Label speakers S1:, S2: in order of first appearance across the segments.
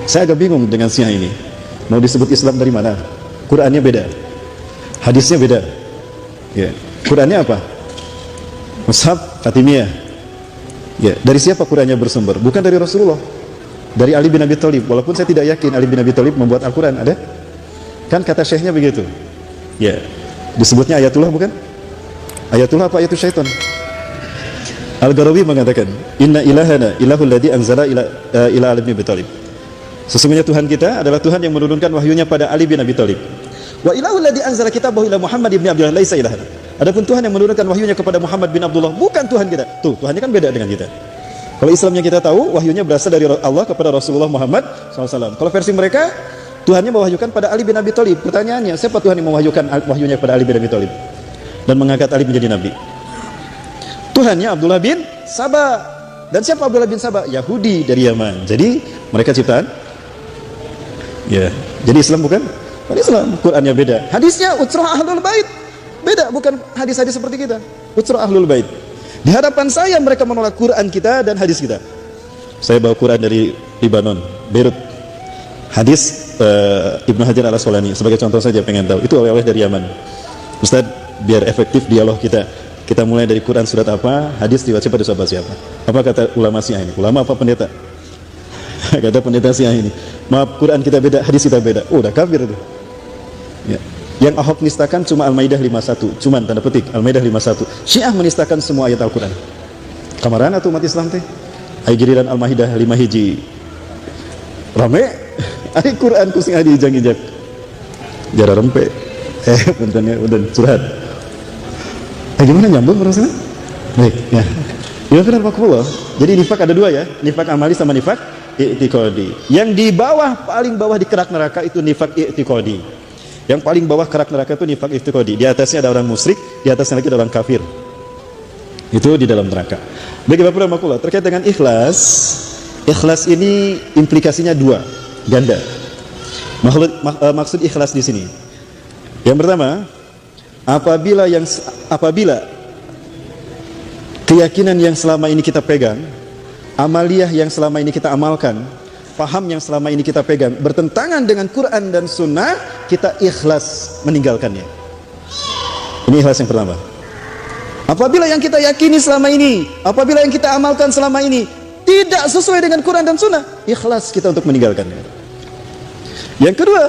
S1: Saya agak bingung dengan Syiah ini. Mau disebut Islam dari mana? Qurannya beda, hadisnya beda. Ya. Qurannya apa? Mushaf Fatimiyah. Ya. Dari siapa Qurannya bersumber? Bukan dari Rasulullah, dari Ali bin Abi Thalib. Walaupun saya tidak yakin Ali bin Abi Thalib membuat Al-Quran. Ada? Kan kata syekhnya begitu. Ya. Disebutnya ayatullah bukan? Ayatullah apa ayatul syaitan? Al-Gharawi mengatakan, inna ilahana ilahul ladzi anzala ila Ali bin Abi Thalib. Sesungguhnya Tuhan kita adalah Tuhan yang menurunkan wahyunya pada Ali bin Abi Thalib. Wa ilahul ladzi anzala kitabahu ila Muhammad ibn Abdullah laisa ilahana. Adapun Tuhan yang menurunkan wahyunya kepada Muhammad bin Abdullah bukan Tuhan kita. Tuh, Tuhannya kan beda dengan kita. Kalau Islamnya kita tahu, wahyunya berasal dari Allah kepada Rasulullah Muhammad SAW. Kalau versi mereka, Tuhannya mewahyukan pada Ali bin Abi Thalib. Pertanyaannya, siapa Tuhan yang mewahyukan wahyunya kepada Ali bin Abi Thalib dan mengangkat Ali menjadi nabi? Tuhannya Abdullah bin Saba. Dan siapa Abdullah bin Saba? Yahudi dari Yaman. Jadi mereka ciptaan. Ya, jadi Islam bukan? Bukan Islam. Qurannya beda. Hadisnya utsrah ahlul bait. Beda, bukan hadis-hadis seperti kita. Utsrah ahlul bait. Di hadapan saya mereka menolak Quran kita dan hadis kita. Saya bawa Quran dari Libanon, Beirut. Hadis Ibnu Hajar Al-Asqalani sebagai contoh saja, pengen tahu. Itu oleh-oleh dari Yaman. Ustaz, biar efektif dialog kita. Kita mulai dari Quran surat apa, hadis dibaca pada sahabat siapa. Apa kata ulama Syiah ini? Ulama apa pendeta? Kata pendeta Syiah ini, maaf, Quran kita beda, hadis kita beda. Oh, udah kafir itu. Ya. Yang Ahok nistakan cuma Al-Maidah 51, cuman tanda petik Al-Maidah 51. Syiah menistakan semua ayat Al-Quran. Kamarana tuh umat Islam teh. Ai giliran Al-Maidah 5 hiji. Rame. Ai Quran ku sing diijang-ijak. Jara rempe. Punten ya, udah curhat. Gimana nyambung rasanya? Baik, ya. Ya firman. Jadi nifak ada dua ya, nifak amali sama nifak i'tiqadi. Yang di bawah, paling bawah di kerak neraka itu nifak i'tiqadi. Yang paling bawah kerak neraka itu nifak i'tiqadi. Di atasnya ada orang musyrik, di atasnya lagi ada orang kafir. Itu di dalam neraka. Baik Bapak Rahmatullah, terkait dengan ikhlas. Ikhlas ini implikasinya dua, ganda. Maksud ikhlas di sini. Yang pertama, apabila keyakinan yang selama ini kita pegang, amaliyah yang selama ini kita amalkan, paham yang selama ini kita pegang bertentangan dengan Quran dan Sunnah, kita ikhlas meninggalkannya. Ini ikhlas yang pertama. Apabila yang kita yakini selama ini, apabila yang kita amalkan selama ini tidak sesuai dengan Quran dan Sunnah, ikhlas kita untuk meninggalkannya. Yang kedua,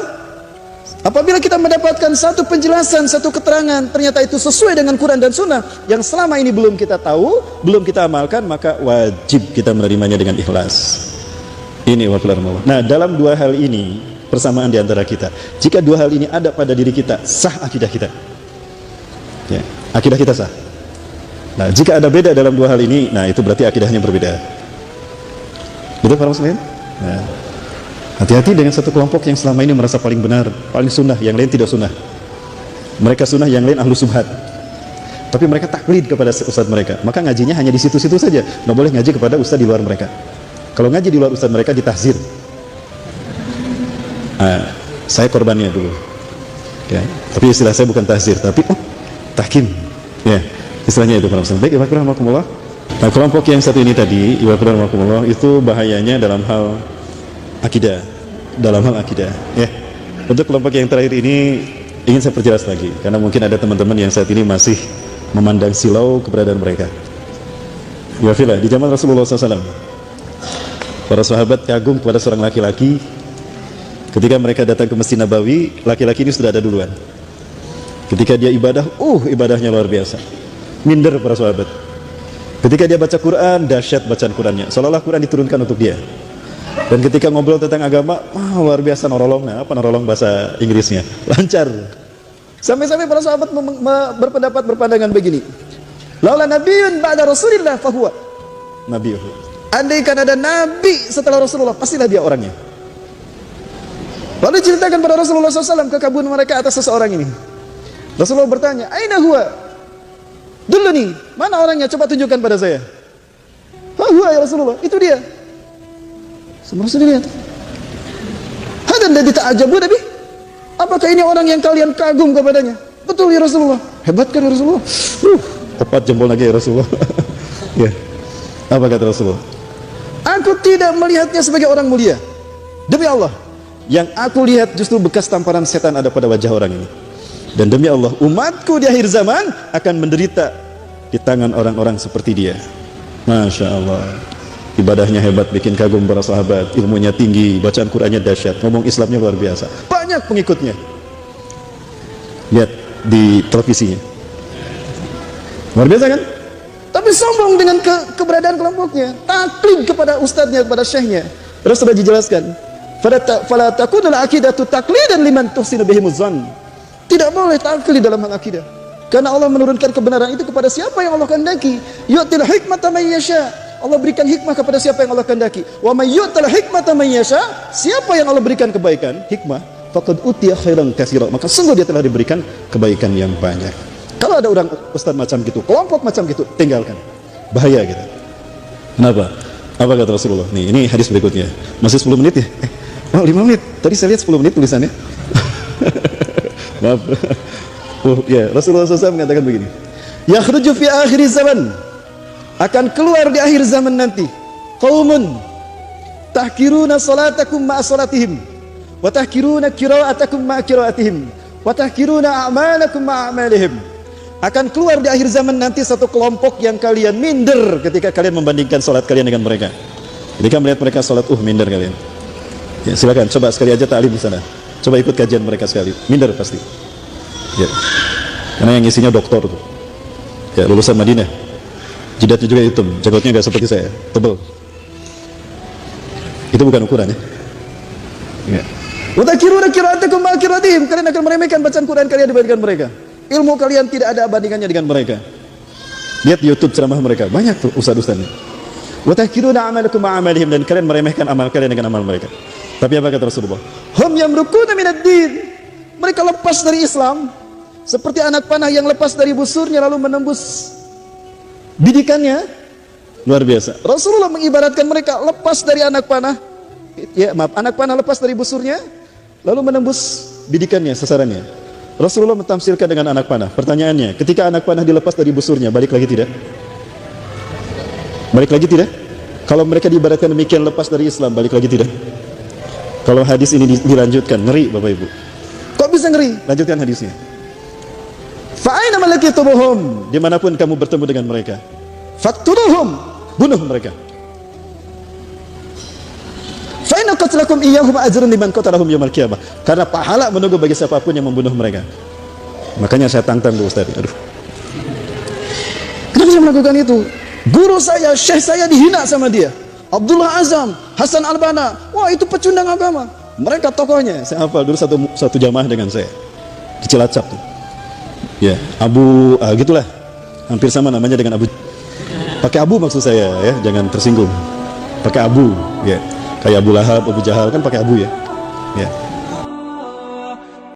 S1: apabila kita mendapatkan satu penjelasan, satu keterangan, ternyata itu sesuai dengan Quran dan Sunnah, yang selama ini belum kita tahu, belum kita amalkan, maka wajib kita menerimanya dengan ikhlas. Ini wafilarullah. Nah, dalam dua hal ini, persamaan di antara kita. Jika dua hal ini ada pada diri kita, sah akidah kita. Ya, akidah kita sah. Nah, jika ada beda dalam dua hal ini, nah itu berarti akidahnya berbeda. Betul para muslimin? Nah, hati-hati dengan satu kelompok yang selama ini merasa paling benar, paling sunnah, yang lain tidak sunnah. Mereka sunnah, yang lain ahlu subhat. Tapi mereka taklid kepada ustadz mereka. Maka ngajinya hanya di situ-situ saja. Nggak boleh ngaji kepada ustadz di luar mereka. Kalau ngaji di luar ustadz mereka ditahzir. Saya korbannya dulu. Ya, tapi istilah saya bukan tahzir, tapi tahkim. Ya, istilahnya itu para muslim. Baik, Ibu Rahmatullah. Nah, kelompok yang satu ini tadi, Ibu Rahmatullah, itu bahayanya dalam hal akidah, ya. Untuk kelompok yang terakhir ini ingin saya perjelas lagi, karena mungkin ada teman-teman yang saat ini masih memandang silau keberadaan mereka. Ya filah, di zaman Rasulullah SAW, para sahabat kagum kepada seorang laki-laki. Ketika mereka datang ke Masjid Nabawi, laki-laki ini sudah ada duluan. Ketika dia ibadah, ibadahnya luar biasa. Minder para sahabat. Ketika dia baca Quran, dahsyat bacaan Qurannya, seolah-olah Quran diturunkan untuk dia. Dan ketika ngobrol tentang agama, luar biasa norolongnya. Apa norolong bahasa Inggrisnya? Lancar. Sampai-sampai para sahabat berpandangan begini. Laula nabiyyun ba'da Rasulillah fahuwa nabiyuhu. Andaikan ada nabi setelah Rasulullah, pastilah dia orangnya. Lalu ceritakan pada Rasulullah SAW kekaguman mereka atas seseorang ini. Rasulullah bertanya, aina huwa? Dulu nih, mana orangnya? Coba tunjukkan pada saya. Fahuwa ya Rasulullah, itu dia. Semua sudah lihat. Hadan dari ta'ajabu Nabi. Apakah ini orang yang kalian kagum kepadanya? Betul ya Rasulullah. Hebat kan ya Rasulullah. Tepat jempol lagi ya Rasulullah. Ya. Apa kata Rasulullah? Aku tidak melihatnya sebagai orang mulia. Demi Allah, yang aku lihat justru bekas tamparan setan ada pada wajah orang ini. Dan demi Allah, umatku di akhir zaman akan menderita di tangan orang-orang seperti dia. Masya Allah, ibadahnya hebat, bikin kagum para sahabat, ilmunya tinggi, bacaan Qur'annya dahsyat, ngomong Islamnya luar biasa, banyak pengikutnya. Lihat di televisinya, luar biasa kan? Tapi sombong dengan keberadaan kelompoknya, taklid kepada ustadznya, kepada syekhnya. Terus sudah dijelaskan, fala takunul aqidatu taqlidan liman tuhsinu bihimuz zan. Tidak boleh taklid dalam hal akidah, karena Allah menurunkan kebenaran itu kepada siapa yang Allah kehendaki. Yu'til hikmata man yasha. Allah berikan hikmah kepada siapa yang Allah kehendaki. Wa may yu'tal hikmata man yasha, siapa yang Allah berikan kebaikan, hikmah, faqad utiya khairan katsira, maka sungguh dia telah diberikan kebaikan yang banyak. Kalau ada orang ustaz macam gitu, kelompok macam gitu, tinggalkan. Bahaya gitu. Kenapa? Apa kata Rasulullah? Nih, ini hadis berikutnya. Masih 10 menit ya? Oh, 5 menit. Tadi saya lihat 10 menit tulisannya. Maaf. Oh, ya, Rasulullah SAW mengatakan begini. Yakhruju fi akhir zaman, akan keluar di akhir zaman nanti, qaumun tahkiruna salatakum ma'a salatihim, wa tahkiruna qira'atakum ma'a qira'atihim, wa tahkiruna a'malakum ma'a a'malihim. Akan keluar di akhir zaman nanti satu kelompok yang kalian minder ketika kalian membandingkan salat kalian dengan mereka. Ketika melihat mereka salat, minder kalian. Ya, silakan coba sekali aja ta'lim di sana. Coba ikut kajian mereka sekali, minder pasti. Ya. Karena yang isinya doktor tuh. Ya, lulusan Madinah. Jidatnya juga hitam, jenggotnya nggak seperti saya, tebal. Itu bukan ukuran ya. Ya. Watakiruna qira'atakum ma'a qira'atihim, kalian akan meremehkan bacaan Quran kalian dibandingkan mereka. Ilmu kalian tidak ada bandingannya dengan mereka. Lihat di YouTube ceramah mereka, banyak tuh ustaz-ustaznya. Watakiruna amalakum ma'a amalihim, dan kalian meremehkan amal kalian dengan amal mereka. Tapi apa kata Rasulullah? Hum yamrukuna minad din. Mereka lepas dari Islam seperti anak panah yang lepas dari busurnya lalu menembus bidikannya. Luar biasa. Rasulullah mengibaratkan mereka lepas dari anak panah. Ya, maaf, anak panah lepas dari busurnya lalu menembus bidikannya, sasarannya. Rasulullah mentafsirkan dengan anak panah. Pertanyaannya, ketika anak panah dilepas dari busurnya, balik lagi tidak? Balik lagi tidak? Kalau mereka diibaratkan demikian lepas dari Islam, balik lagi tidak? Kalau hadis ini dilanjutkan, ngeri Bapak Ibu. Kok bisa ngeri? Lanjutkan hadisnya. Fa'aina malakituhum, dimanapun kamu bertemu dengan mereka, faqtuluhum, bunuh mereka. Fa'inna qatlakum iyyahum ajrun liman qatalahum yaumil qiyamah, karena pahala menunggu bagi siapapun yang membunuh mereka. Makanya saya tantang tuh Ustaz. Aduh. Kenapa saya melakukan itu? Guru saya, syekh saya dihina sama dia. Abdullah Azam, Hasan Albana, wah itu pecundang agama. Mereka tokohnya, saya hafal dulu satu jamaah dengan saya di Cilacap tuh. Ya, Abu, gitulah, hampir sama namanya dengan Abu. Pakai Abu maksud saya ya, jangan tersinggung. Pakai Abu, ya, kayak Abu Lahab, Abu Jahal kan pakai Abu ya. Ya.